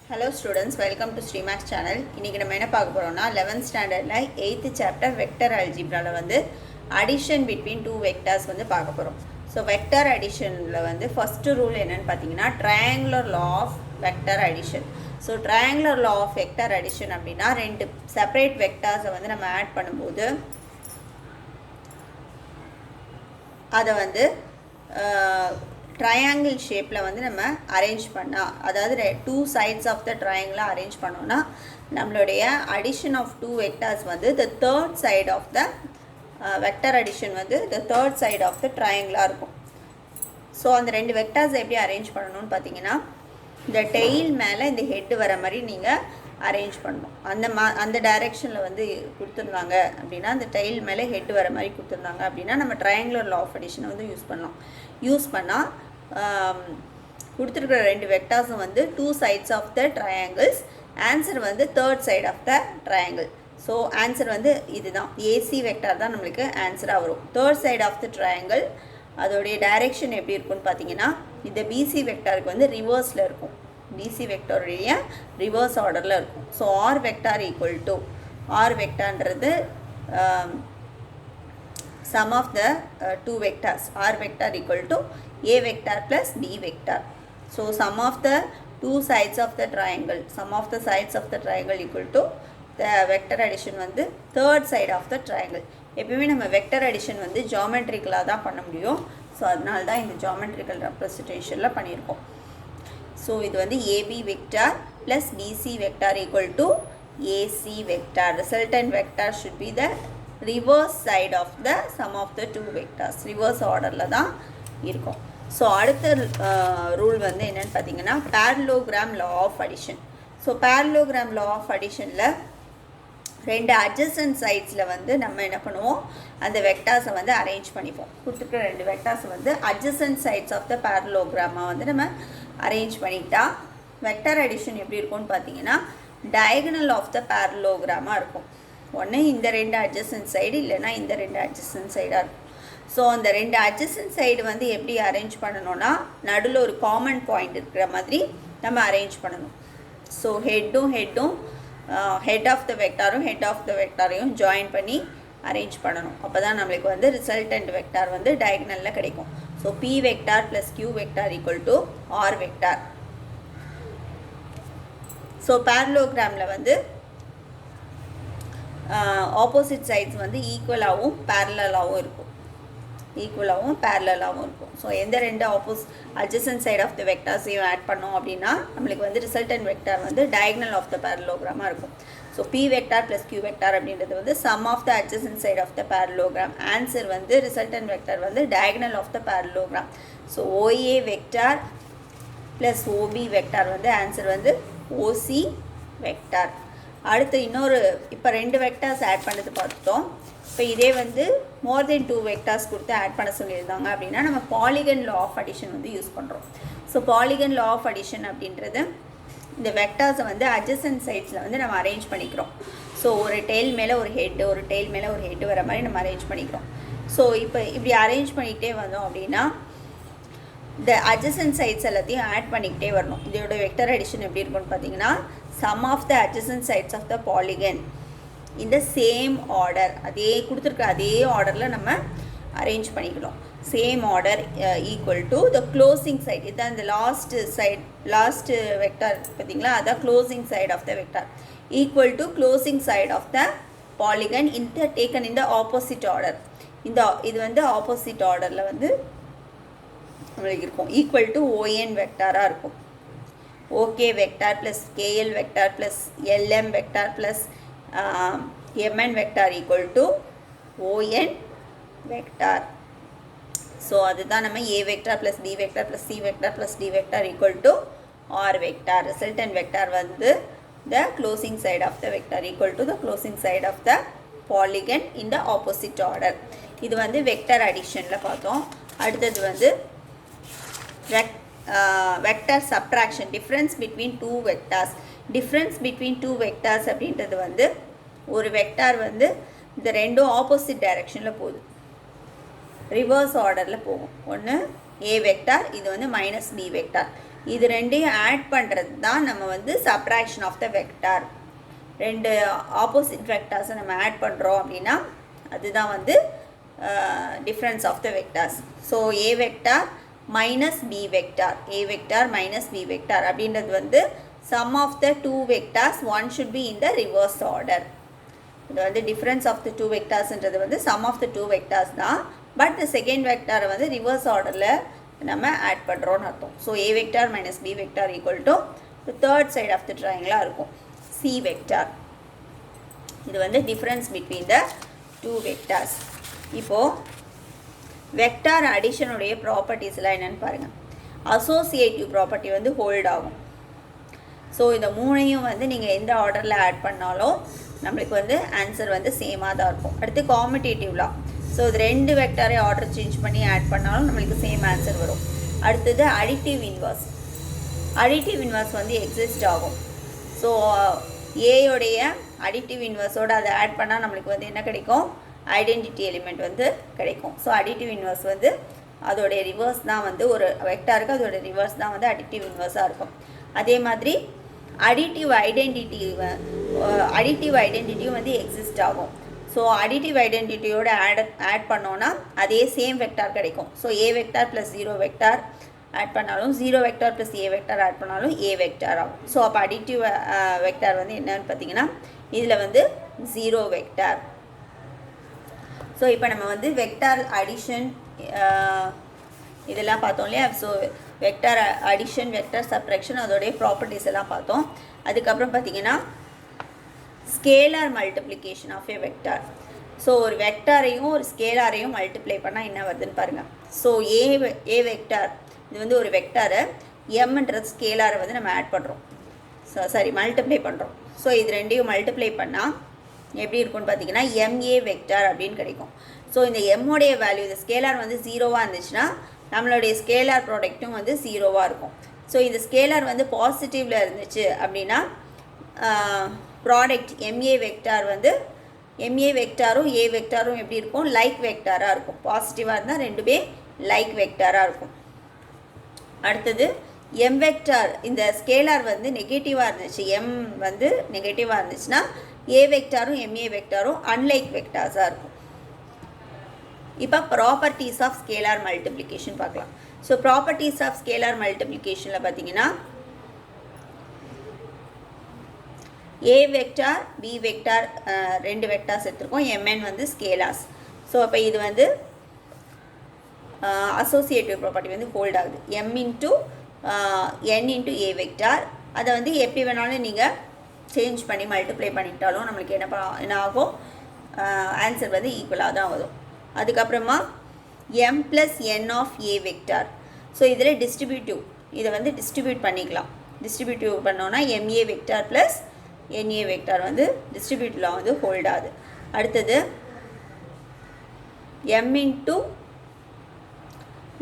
Hello students, welcome to Streamax channel. இன்னைக்கு நம்ம என்ன பார்க்க போறோம்னா 11th standardல 8th chapter vector algebraல வந்து addition between two vectors வந்து பார்க்க போறோம். So vector additionல வந்து first rule என்னன்னு பாத்தீங்கன்னா triangular law of vector addition. So triangular law of vector addition அப்படினா ரெண்டு separate vectors வந்து நம்ம add பண்ணும்போது அத வந்து triangle shapeல வந்து நம்ம அரேஞ்ச் பண்ணா அதாவது two sides of the triangle arrange பண்ணோம்னா நம்மளுடைய addition of two vectors வந்து the third side of the vector addition வந்து the third side of the triangle இருக்கும். ஸோ அந்த ரெண்டு வெக்டர்ஸ் எப்படி அரேஞ்ச் பண்ணணும்னு பார்த்தீங்கன்னா இந்த டெயில் மேலே இந்த ஹெட் வர மாதிரி நீங்கள் அரேஞ்ச் பண்ணணும். அந்த டைரெக்ஷனில் வந்து கொடுத்துருந்தாங்க அப்படின்னா அந்த டெயில் மேலே ஹெட் வர மாதிரி கொடுத்துருந்தாங்க அப்படின்னா நம்ம ட்ரையாங்குலர் லா ஆஃப் அடிஷனை வந்து யூஸ் பண்ணால் கொடுத்துருக்குற ரெண்டு வெக்டார்ஸும் வந்து two sides of the triangles, answer வந்து third side of the triangle. So answer வந்து இதுதான், ஏசி வெக்டார் தான் நம்மளுக்கு ஆன்சராக வரும். Third side of the triangle அதோடைய டைரெக்ஷன் எப்படி இருக்குன்னு பார்த்தீங்கன்னா இந்த பிசி வெக்டாருக்கு வந்து ரிவர்ஸில் இருக்கும். பிசி வெக்டாருடைய ரிவர்ஸ் ஆர்டரில் இருக்கும். So R vector equal to R வெக்டார்ன்றது sum of the two vectors. R vector equal to A vector plus B vector. So sum of the two sides of the triangle, sum of the sides of the triangle equal to the vector addition வந்து third side of the triangle. எப்பவுமே நம்ம vector addition வந்து ஜியோமெட்ரிக்கலாக தான் பண்ண முடியும். So அதனால தான் இந்த ஜியோமெட்ரிக்கல் ரெப்ரசன்டேஷனில் பண்ணியிருக்கோம். ஸோ இது வந்து AB vector plus BC vector equal to AC vector. Resultant vector should be the reverse side of the sum of the two vectors. reverse orderல தான் இருக்கும். ஸோ அடுத்த ரூல் வந்து என்னன்னு பார்த்தீங்கன்னா parallelogram law of addition. So parallelogram law of additionல ரெண்டு adjacent sidesல வந்து நம்ம என்ன பண்ணுவோம், அந்த வெக்டார்ஸை வந்து அரேஞ்ச் பண்ணிப்போம். கொடுத்துருக்க ரெண்டு வெக்டார்ஸை வந்து adjacent sides of the parallelogram வந்து நம்ம அரேஞ்ச் பண்ணிட்டா வெக்டார் அடிஷன் எப்படி இருக்கும்னு பார்த்தீங்கன்னா diagonal of the parallelogram இருக்கும். ஒன்று இந்த ரெண்டு அட்ஜசன்ட் சைடு இல்லைன்னா இந்த ரெண்டு அட்ஜசன்ட் சைடாக இருக்கும். ஸோ அந்த ரெண்டு அட்ஜசன்ட் சைடு வந்து எப்படி அரேஞ்ச் பண்ணணும்னா நடுவில் ஒரு காமன் பாயிண்ட் இருக்கிற மாதிரி நம்ம அரேஞ்ச் பண்ணணும். ஸோ ஹெட் ஆஃப் த வெக்டாரும் ஹெட் ஆஃப் த வெக்டாரையும் ஜாயின் பண்ணி அரேஞ்ச் பண்ணணும். அப்போ தான் நம்மளுக்கு வந்து ரிசல்டன்ட் வெக்டார் வந்து டயகனலில் கிடைக்கும். So P vector plus Q vector equal to R vector. So parallelogram வந்து ஆப்போசிட் சைட்ஸ் வந்து ஈக்குவலாகவும் பேரலாகவும் இருக்கும். ஸோ எந்த ரெண்டு அட்ஜசன்ட் சைட் ஆஃப் த வெக்டார்ஸையும் ஆட் பண்ணோம் அப்படின்னா நம்மளுக்கு வந்து ரிசல்டன்ட் வெக்டார் வந்து டயகனல் ஆஃப் த பேரலோகிராமாக இருக்கும். So P vector plus Q vector அப்படின்றது வந்து sum of the adjacent side of the parallelogram. Answer வந்து ரிசல்டன்ட் வெக்டார் வந்து diagonal of the parallelogram. So OA vector plus OB vector வந்து answer வந்து OC vector. அடுத்து இன்னொரு இப்போ ரெண்டு வெக்டார்ஸ் ஆட் பண்ணது பார்த்துட்டோம். இப்போ இதே வந்து மோர் தென் டூ வெக்டார்ஸ் கொடுத்து ஆட் பண்ண சொல்லியிருந்தாங்க அப்படின்னா நம்ம பாலிகன் லா ஆஃப் அடிஷன் வந்து யூஸ் பண்ணுறோம். So polygon law of addition அப்படின்றது இந்த வெக்டார்ஸை வந்து அட்ஜசன்ட் சைட்ஸில் வந்து நம்ம அரேஞ்ச் பண்ணிக்கிறோம். ஸோ ஒரு டெயில் மேலே ஒரு ஹெட் வர மாதிரி நம்ம அரேஞ்ச் பண்ணிக்கிறோம். ஸோ இப்போ இப்படி அரேஞ்ச் பண்ணிக்கிட்டே வந்தோம் அப்படின்னா இந்த அட்ஜசன்ட் சைட்ஸ் எல்லாத்தையும் ஆட் பண்ணிக்கிட்டே வரணும். இதோட வெக்டர் அடிஷன் எப்படி இருக்கும்னு பார்த்தீங்கன்னா sum of the adjacent sides of the polygon in the same order, அதே கொடுத்துருக்க அதே ஆர்டரில் நம்ம அரேஞ்ச் பண்ணிக்கலாம். Same order equal to the closing side. இதுதான் இந்த லாஸ்ட் வெக்டார் பார்த்தீங்களா, அதான் closing side of the vector equal to closing side of the polygon taken இந்த ஆப்போசிட் ஆர்டர். இது வந்து ஆப்போசிட் ஆர்டரில் வந்து நம்மளுக்கு இருக்கும். ஈக்குவல் டு ஓஎன் வெக்டாராக இருக்கும். Okay vector plus KL vector plus LM vector plus MN vector equal to ON vector. So அதுதான் நம்ம A vector plus B vector plus C vector plus D vector equal to R vector. Resultant vector வந்து the closing side of the vector equal to the closing side of the polygon in the opposite order. இது வந்து vector அடிஷனில் பார்த்தோம். அடுத்தது வந்து vector subtraction, difference between two vectors. difference between two vectors அப்படின்றது வந்து ஒரு vector வந்து இந்த ரெண்டும் ஆப்போசிட் டைரெக்ஷனில் போகுது, ரிவர்ஸ் ஆர்டரில் போகும். ஒன்று ஏ வெக்டார், இது வந்து மைனஸ் பி வெக்டார். இது ரெண்டையும் ஆட் பண்ணுறது தான் நம்ம வந்து சப்ராக்ஷன் ஆஃப் த வெக்டார். ரெண்டு ஆப்போசிட் வெக்டார்ஸை நம்ம ஆட் பண்ணுறோம் அப்படின்னா அதுதான் வந்து difference of the vectors. So A vector minus B vector, A vector minus B vector அப்படின்றது வந்து sum of the two vectors, one should be in the reverse order. இது வந்து difference of the two vectorsன்றது வந்து sum of the two vectors தான். But the second vector வந்து reverse orderல நம்ம add பண்ணுறோன்னு அர்த்தம். So a vector minus b vector equal to the third side of the triangle இருக்கும் c vector. இது வந்து difference between the two vectors. இப்போது vector அடிஷனுடைய ப்ராப்பர்ட்டிஸ்லாம் என்னென்னு பாருங்கள். அசோசியேட்டிவ் ப்ராப்பர்ட்டி வந்து ஹோல்ட் ஆகும். ஸோ இந்த மூணையும் வந்து நீங்கள் எந்த ஆர்டரில் ஆட் பண்ணாலும் நம்மளுக்கு வந்து ஆன்சர் வந்து சேமாக தான் இருக்கும். அடுத்து காம்படேட்டிவ்லாம், ஸோ இது ரெண்டு வெக்டாரை ஆர்டர் சேஞ்ச் பண்ணி ஆட் பண்ணாலும் நம்மளுக்கு சேம் ஆன்சர் வரும். அடுத்தது அடிட்டிவ் இன்வர்ஸ், அடிட்டிவ் இன்வர்ஸ் வந்து எக்ஸிஸ்ட் ஆகும். ஸோ ஏயோடைய அடிட்டிவ் இன்வர்ஸோடு அதை ஆட் பண்ணால் நம்மளுக்கு வந்து என்ன கிடைக்கும், ஐடென்டிட்டி எலிமெண்ட் வந்து கிடைக்கும். ஸோ அடிட்டிவ் இன்வர்ஸ் வந்து அதோடைய ரிவர்ஸ் தான் வந்து ஒரு வெக்டாருக்கு அதோடைய ரிவர்ஸ் தான் வந்து அடிட்டிவ் இன்வர்ஸாக இருக்கும். அதே மாதிரி அடிட்டிவ் ஐடென்டிட்டியும் வந்து எக்ஸிஸ்ட் ஆகும். ஸோ அடிட்டிவ் ஐடென்டிட்டியோட ஆட் பண்ணோன்னா அதே சேம் வெக்டார் கிடைக்கும். So A vector plus 0 vector add பண்ணாலும் 0 vector plus A vector add பண்ணாலும் ஏ வெக்டார் ஆகும். ஸோ அப்போ அடிட்டிவ் வெக்டார் வந்து என்னன்னு பார்த்தீங்கன்னா இதில் வந்து 0 வெக்டார். ஸோ இப்போ நம்ம வந்து வெக்டார் அடிஷன் இதெல்லாம் பார்த்தோம் இல்லையா. So vector addition, vector subtraction, அதோடைய ப்ராப்பர்ட்டிஸ் எல்லாம் பார்த்தோம். அதுக்கப்புறம் பார்த்தீங்கன்னா scalar multiplication of A vector. So ஒரு வெக்டாரையும் ஒரு ஸ்கேலாரையும் மல்டிப்ளை பண்ணால் என்ன வருதுன்னு பாருங்கள். ஸோ ஏ வெக்டார் இது வந்து ஒரு வெக்டாரை எம்ன்றது ஸ்கேலாரை வந்து நம்ம ஆட் பண்ணுறோம், மல்டிப்ளை பண்ணுறோம். ஸோ இது ரெண்டையும் மல்டிப்ளை பண்ணால் எப்படி இருக்கும்னு பார்த்தீங்கன்னா எம்ஏ வெக்டார் அப்படின்னு கிடைக்கும். ஸோ இந்த எம்மோடைய வேல்யூ, இந்த ஸ்கேலார் வந்து 0வாக இருந்துச்சுன்னா நம்மளுடைய ஸ்கேலார் ப்ராடக்ட்டும் வந்து 0வாக இருக்கும். ஸோ இந்த ஸ்கேலார் வந்து பாசிட்டிவில் இருந்துச்சு அப்படின்னா ப்ராடக்ட் எம்ஏ வெக்டார் வந்து எம்ஏ வெக்டாரும் ஏ வெக்டாரும் எப்படி இருக்கும், லைக் வெக்டாராக இருக்கும். பாசிட்டிவாக இருந்தால் ரெண்டுமே லைக் வெக்டாராக இருக்கும். அடுத்தது எம் வெக்டார், இந்த ஸ்கேலார் வந்து நெகட்டிவாக இருந்துச்சு, எம் வந்து நெகட்டிவாக இருந்துச்சுன்னா ஏ வெக்டாரும் எம்ஏ வெக்டாரும் அன்லைக் வெக்டார்ஸாக இருக்கும். இப்போ ப்ராப்பர்ட்டிஸ் ஆஃப் ஸ்கேலார் மல்டிப்ளிகேஷன் பார்க்கலாம். ஸோ ப்ராப்பர்ட்டிஸ் ஆஃப் ஸ்கேலார் மல்டிப்ளிகேஷனில் பார்த்தீங்கன்னா ஏ வெக்டார் பி வெக்டார் ரெண்டு வெக்டார்ஸ் எடுத்துருக்கோம், எம்என் வந்து ஸ்கேலார்ஸ். ஸோ அப்போ இது வந்து அசோசியேட்டிவ் ப்ராப்பர்ட்டி வந்து ஹோல்ட் ஆகுது. எம் இன்ட்டு என் இன்ட்டு ஏ வெக்டார், அதை வந்து எப்படி வேணாலும் நீங்கள் சேஞ்ச் பண்ணி மல்டிப்ளை பண்ணிட்டாலும் நம்மளுக்கு என்ன ஆகும், ஆன்சர் வந்து ஈக்குவலாக தான் வரும். அதுக்கப்புறமா M plus N of A vector. So இதில் டிஸ்ட்ரிபியூட்டிவ், இதை வந்து டிஸ்ட்ரிபியூட் பண்ணிக்கலாம். டிஸ்ட்ரிபியூட்டிவ் பண்ணோன்னா MA vector plus NA vector வந்து டிஸ்ட்ரிபியூட்டில் வந்து ஹோல்ட் ஆகுது. அடுத்தது எம் இன்ட்டு,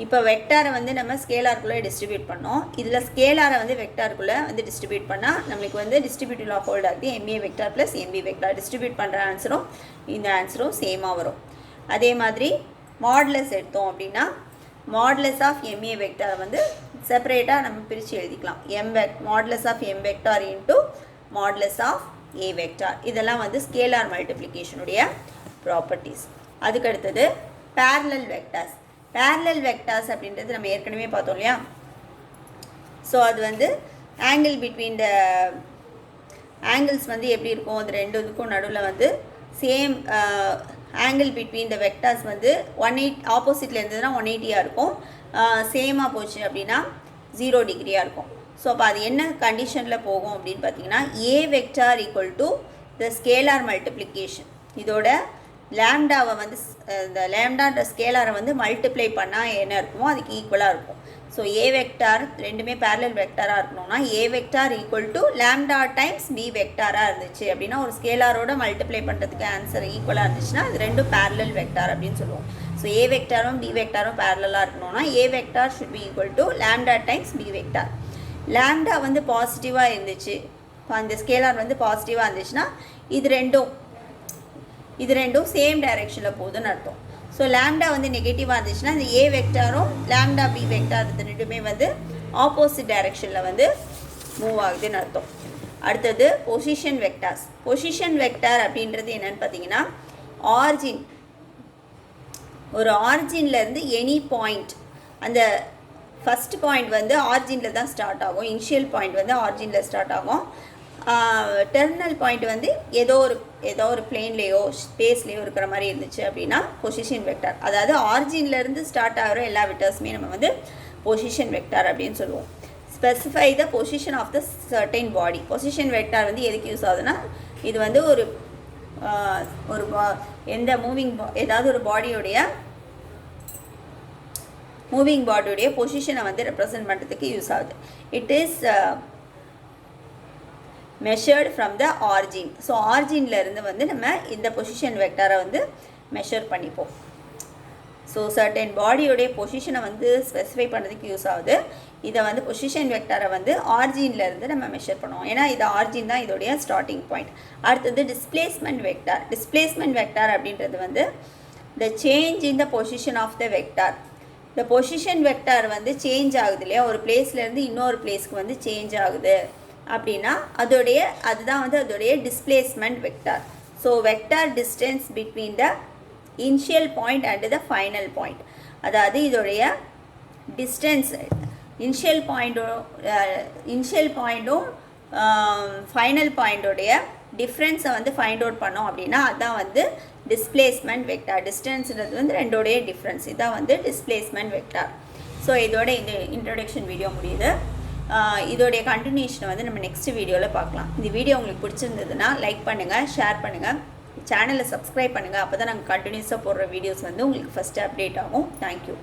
இப்போ வெக்டாரை வந்து நம்ம ஸ்கேலாருக்குள்ளே டிஸ்ட்ரிபியூட் பண்ணோம், இதில் ஸ்கேலாரை வந்து வெக்டாருக்குள்ளே வந்து டிஸ்ட்ரிபியூட் பண்ணால் நம்மளுக்கு வந்து டிஸ்ட்ரிபியூட்டிவ் ஹோல்ட் ஆகுது MA vector plus MP vector. Distribute பண்ணுற ஆன்சரும் இந்த ஆன்சரும் சேமாக வரும். அதே மாதிரி மாடுலஸ் எடுத்தோம் அப்படின்னா மாடுலஸ் ஆஃப் எம்ஏ வெக்டார் வந்து செப்பரேட்டாக நம்ம பிரித்து எழுதிக்கலாம். Modulus of M vector into modulus of A vector. இதெல்லாம் வந்து ஸ்கேலார் மல்டிப்ளிகேஷனுடைய ப்ராப்பர்ட்டிஸ். அதுக்கடுத்தது பேரலல் வெக்டார்ஸ். பேரலல் வெக்டார்ஸ் அப்படின்றது நம்ம ஏற்கனவே பார்த்தோம் இல்லையா. ஸோ அது வந்து ஆங்கிள் பிட்வீன் த ஆங்கிள்ஸ் வந்து எப்படி இருக்கும், அது ரெண்டு இதுக்கும் நடுவில் வந்து same angle between the vectors வந்து 180 ஆப்போசிட்டில் இருந்ததுன்னா 180 இருக்கும், சேமாக போச்சு அப்படின்னா 0 டிகிரியாக இருக்கும். ஸோ அப்போ அது என்ன கண்டிஷனில் போகும் அப்படின்னு பார்த்தீங்கன்னா A vector equal to the scalar multiplication. இதோட லேம்டாவை வந்து இந்த லேம்டான்ற ஸ்கேலாரை வந்து மல்டிப்ளை பண்ணால் என்ன இருக்குமோ அதுக்கு ஈக்குவலாக இருக்கும். ஸோ ஏ வெக்டார் ரெண்டுமே பேரலல் வெக்டாராக இருக்கணும்னா A vector equal to lambda times B வெக்டாராக இருந்துச்சு அப்படின்னா ஒரு ஸ்கேலாரோட மல்டிப்ளை பண்ணுறதுக்கு ஆன்சர் ஈக்குவலாக இருந்துச்சுன்னா அது ரெண்டும் பேரலல் வெக்டார் அப்படின்னு சொல்லுவோம். ஸோ ஏ வெக்டாரும் பி வெக்டாரும் பேரலாக இருக்கணும்னா A vector should be equal to lambda times B vector. Lambda வந்து பாசிட்டிவாக இருந்துச்சு, அந்த ஸ்கேலார் வந்து பாசிட்டிவாக இருந்துச்சுன்னா இது ரெண்டும் சேம் டைரெக்ஷனில் போகுதுன்னு அர்த்தம். ஸோ லேம்டா வந்து நெகட்டிவாக இருந்துச்சுன்னா இந்த ஏ வெக்டாரும் லேம்டா பி வெக்டார் இது ரெண்டுமே வந்து ஆப்போசிட் டைரெக்ஷனில் வந்து மூவ் ஆகுதுன்னு அர்த்தம். அடுத்தது பொசிஷன் வெக்டார்ஸ். பொசிஷன் வெக்டார் அப்படின்றது என்னன்னு பார்த்தீங்கன்னா ஆரிஜின், ஒரு ஆரிஜின்லேருந்து எனி பாயிண்ட், அந்த ஃபஸ்ட் பாயிண்ட் வந்து ஆரிஜினில் தான் ஸ்டார்ட் ஆகும், இனிஷியல் பாயிண்ட் வந்து ஆரிஜினில் ஸ்டார்ட் ஆகும், டெர்மினல் பாயிண்ட் வந்து ஏதோ ஒரு பிளேன்லேயோ ஸ்பேஸ்லேயோ இருக்கிற மாதிரி இருந்துச்சு அப்படின்னா பொசிஷன் வெக்டார். அதாவது ஆரிஜின்லேருந்து ஸ்டார்ட் ஆகிற எல்லா வெக்டர்ஸுமே நம்ம வந்து பொசிஷன் வெக்டார் அப்படின்னு சொல்லுவோம். Specify the position of the certain body. Position vector வந்து எதுக்கு யூஸ் ஆகுதுன்னா இது வந்து ஒரு எந்த ஏதாவது ஒரு மூவிங் பாடியோடைய பொசிஷனை வந்து ரெப்ரசன்ட் பண்ணுறதுக்கு யூஸ் ஆகுது. It is measured from the origin. So ஆரிஜின்லேருந்து வந்து நம்ம இந்த பொசிஷன் வெக்டாரை வந்து மெஷர் பண்ணிப்போம். ஸோ சர்டன் பாடியோடைய பொசிஷனை வந்து ஸ்பெசிஃபை பண்ணுறதுக்கு யூஸ் ஆகுது. இதை வந்து பொசிஷன் வெக்டாரை வந்து ஆரிஜின்லேருந்து நம்ம மெஷர் பண்ணுவோம், ஏன்னா இது ஆரிஜின் தான் இதோடைய ஸ்டார்டிங் பாயிண்ட். அடுத்தது டிஸ்பிளேஸ்மெண்ட் வெக்டார். டிஸ்பிளேஸ்மெண்ட் வெக்டார் அப்படின்றது வந்து the change in the position of the vector. இந்த பொசிஷன் வெக்டார் வந்து சேஞ்ச் ஆகுது இல்லையா, ஒரு பிளேஸ்லேருந்து இன்னொரு பிளேஸ்க்கு வந்து சேஞ்ச் ஆகுது அப்படின்னா அதுதான் வந்து அதோடைய displacement vector. So vector distance between the initial point and the final point. அதாவது இதோடைய டிஸ்டன்ஸ் இனிஷியல் பாயிண்ட்டும் ஃபைனல் பாயிண்டோடைய டிஃப்ரென்ஸை வந்து ஃபைண்ட் அவுட் பண்ணோம் அப்படின்னா அதுதான் வந்து டிஸ்பிளேஸ்மெண்ட் வெக்டார். டிஸ்டன்ஸ்ன்றது வந்து ரெண்டோடைய டிஃப்ரென்ஸ், இதுதான் வந்து டிஸ்பிளேஸ்மெண்ட் வெக்டார். ஸோ இதோட இந்த இன்ட்ரொடக்ஷன் வீடியோ முடியுது. இதோடைய கண்டினியூஷனை வந்து நம்ம நெக்ஸ்ட் வீடியோவில் பார்க்கலாம். இந்த வீடியோ உங்களுக்கு பிடிச்சிருந்ததுன்னா லைக் பண்ணுங்கள், ஷேர் பண்ணுங்கள், சேனலை சப்ஸ்கிரைப் பண்ணுங்கள். அப்போ தான் நாங்கள் கண்டினியூஸாக போடுற வீடியோஸ் வந்து உங்களுக்கு ஃபஸ்ட்டு அப்டேட் ஆகும். தேங்க்யூ.